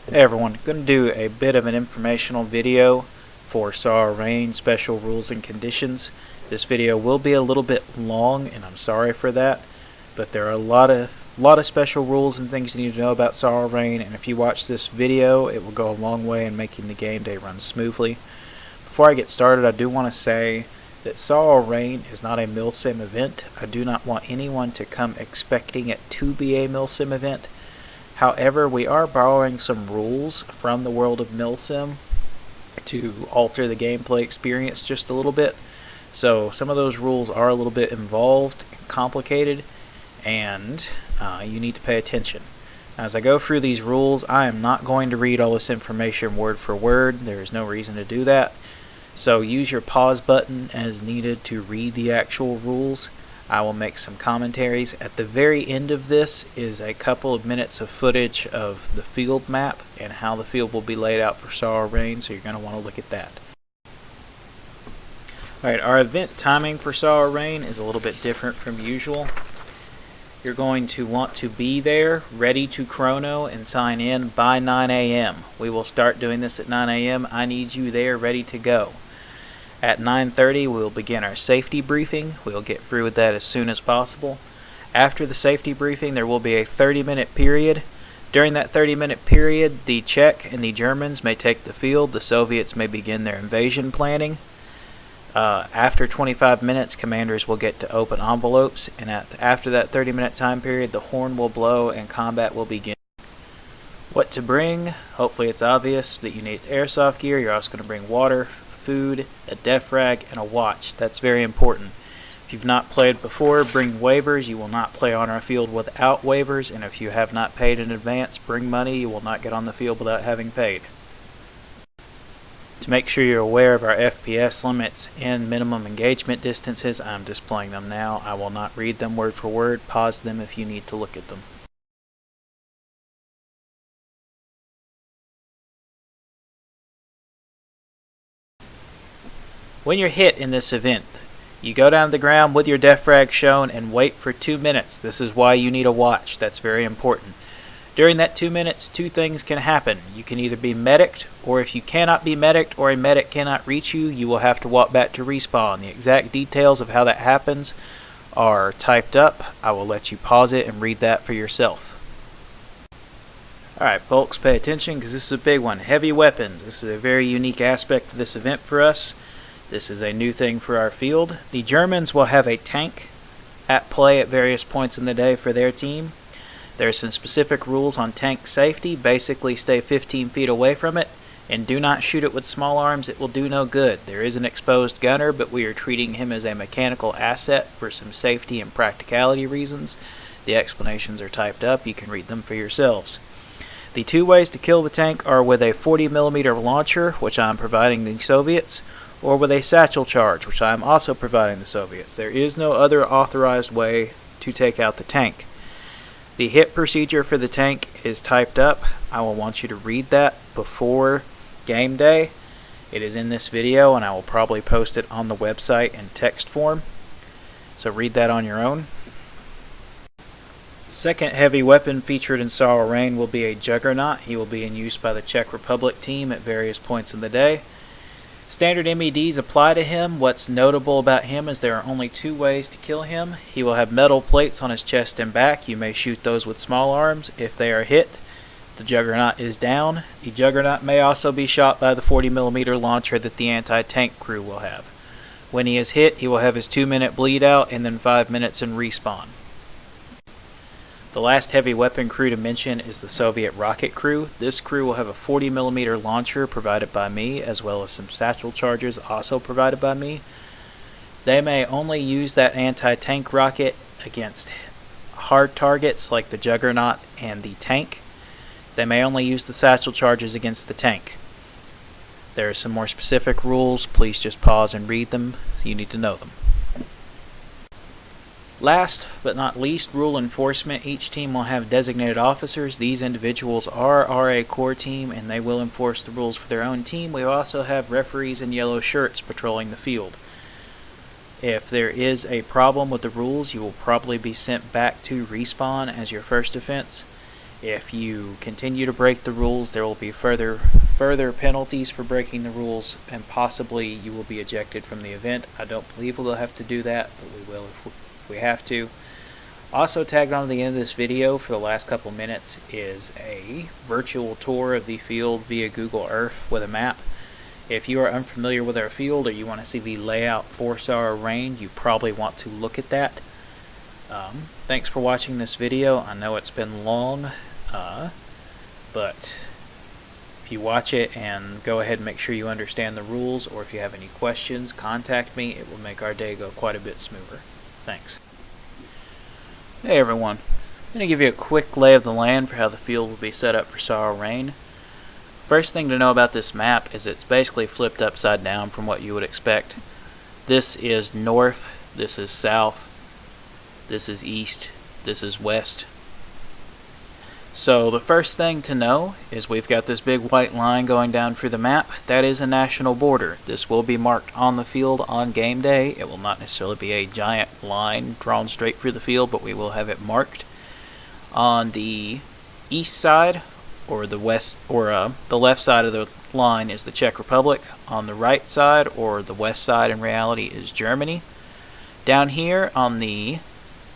Hey everyone, going to do a bit of an informational video for SAR Rain Special Rules and Conditions. This video will be a little bit long, and I'm sorry for that, but there are a lot of special rules and things you need to know about SAR Rain, and if you watch this video, it will go a long way in making the game day run smoothly. Before I get started, I do want to say that SAR Rain is not a milsim event. I do not want anyone to come expecting it to be a milsim event. However, we are borrowing some rules from the world of milsim to alter the gameplay experience just a little bit. So some of those rules are a little bit involved and complicated, and you need to pay attention. As I go through these rules, I am not going to read all this information word for word. There is no reason to do that. So use your pause button as needed to read the actual rules. I will make some commentaries. At the very end of this is a couple of minutes of footage of the field map and how the field will be laid out for SAR Rain, so you're going to want to look at that. Alright, our event timing for SAR Rain is a little bit different from usual. You're going to want to be there, ready to chrono and sign in by 9 a.m. We will start doing this at 9 a.m. I need you there, ready to go. At 9:30 we will begin our safety briefing. We'll get through with that as soon as possible. After the safety briefing there will be a 30-minute period. During that 30-minute period, the Czech and the Germans may take the field. The Soviets may begin their invasion planning. After 25 minutes, commanders will get to open envelopes, and after that 30-minute time period, the horn will blow and combat will begin. What to bring? Hopefully it's obvious that you need airsoft gear. You're also going to bring water, food, a def rag, and a watch. That's very important. If you've not played before, bring waivers. You will not play on our field without waivers, and if you have not paid in advance, bring money. You will not get on the field without having paid. To make sure you're aware of our FPS limits and minimum engagement distances, I'm displaying them now. I will not read them word for word. Pause them if you need to look at them. When you're hit in this event, you go down to the ground with your def rag shown and wait for 2 minutes. This is why you need a watch. That's very important. During that 2 minutes, two things can happen. You can either be medicked, or if you cannot be medicked or a medic cannot reach you, you will have to walk back to respawn. The exact details of how that happens are typed up. I will let you pause it and read that for yourself. Alright folks, pay attention because this is a big one. Heavy weapons. This is a very unique aspect of this event for us. This is a new thing for our field. The Germans will have a tank at play at various points in the day for their team. There are some specific rules on tank safety. Basically, stay 15 feet away from it and do not shoot it with small arms. It will do no good. There is an exposed gunner, but we are treating him as a mechanical asset for some safety and practicality reasons. The explanations are typed up. You can read them for yourselves. The two ways to kill the tank are with a 40mm launcher, which I am providing the Soviets, or with a satchel charge, which I am also providing the Soviets. There is no other authorized way to take out the tank. The hit procedure for the tank is typed up. I will want you to read that before game day. It is in this video, and I will probably post it on the website in text form. So read that on your own. Second heavy weapon featured in SAR Rain will be a Juggernaut. He will be in use by the Czech Republic team at various points in the day. Standard MEDs apply to him. What's notable about him is there are only two ways to kill him. He will have metal plates on his chest and back. You may shoot those with small arms. If they are hit, the Juggernaut is down. The Juggernaut may also be shot by the 40mm launcher that the anti-tank crew will have. When he is hit, he will have his 2-minute bleed out and then 5 minutes in respawn. The last heavy weapon crew to mention is the Soviet rocket crew. This crew will have a 40mm launcher provided by me, as well as some satchel charges also provided by me. They may only use that anti-tank rocket against hard targets like the Juggernaut and the tank. They may only use the satchel charges against the tank. There are some more specific rules. Please just pause and read them. You need to know them. Last but not least, rule enforcement. Each team will have designated officers. These individuals are RA core team and they will enforce the rules for their own team. We also have referees in yellow shirts patrolling the field. If there is a problem with the rules, you will probably be sent back to respawn as your first offense. If you continue to break the rules, there will be further penalties for breaking the rules, and possibly you will be ejected from the event. I don't believe we'll have to do that, but we will if we have to. Also tagged on to the end of this video for the last couple minutes is a virtual tour of the field via Google Earth with a map. If you are unfamiliar with our field or you want to see the layout for Sorrow Rain, you probably want to look at that. Thanks for watching this video. I know it's been long, but if you watch it and go ahead and make sure you understand the rules, or if you have any questions, contact me. It will make our day go quite a bit smoother. Thanks. Hey everyone, I'm going to give you a quick lay of the land for how the field will be set up for Sorrow Rain. First thing to know about this map is it's basically flipped upside down from what you would expect. This is north, this is south, this is east, this is west. So the first thing to know is we've got this big white line going down through the map. That is a national border. This will be marked on the field on game day. It will not necessarily be a giant line drawn straight through the field, but we will have it marked. On the east side, or the west, or the left side of the line is the Czech Republic. On the right side, or the west side in reality, is Germany. Down here on the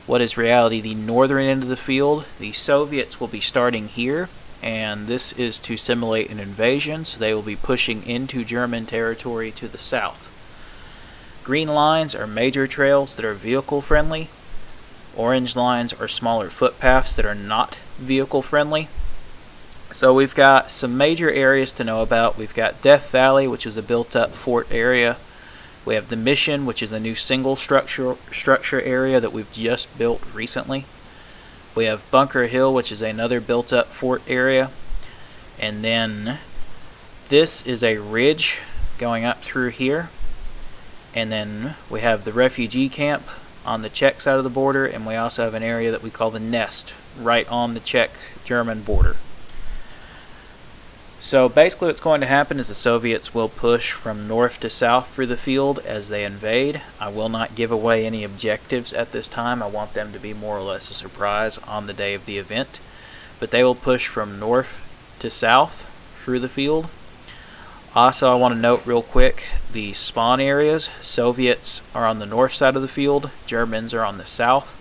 what is reality the northern end of the field, the Soviets will be starting here, and this is to simulate an invasion, so they will be pushing into German territory to the south. Green lines are major trails that are vehicle friendly. Orange lines are smaller footpaths that are not vehicle friendly. So we've got some major areas to know about. We've got Death Valley, which is a built-up fort area. We have the Mission, which is a new single structure area that we've just built recently. We have Bunker Hill, which is another built-up fort area. And then this is a ridge going up through here. And then we have the refugee camp on the Czech side of the border, and we also have an area that we call the Nest, right on the Czech-German border. So basically what's going to happen is the Soviets will push from north to south through the field as they invade. I will not give away any objectives at this time. I want them to be more or less a surprise on the day of the event. But they will push from north to south through the field. Also, I want to note real quick the spawn areas. Soviets are on the north side of the field, Germans are on the south,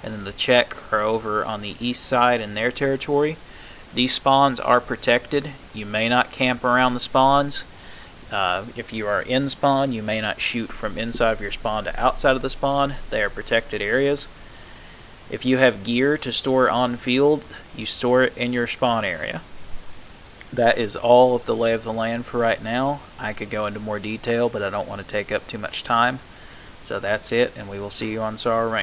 and then the Czech are over on the east side in their territory. These spawns are protected. You may not camp around the spawns. If you are in spawn, you may not shoot from inside of your spawn to outside of the spawn. They are protected areas. If you have gear to store on field, you store it in your spawn area. That is all of the lay of the land for right now. I could go into more detail, but I don't want to take up too much time. So that's it, and we will see you on Sorrow Rain.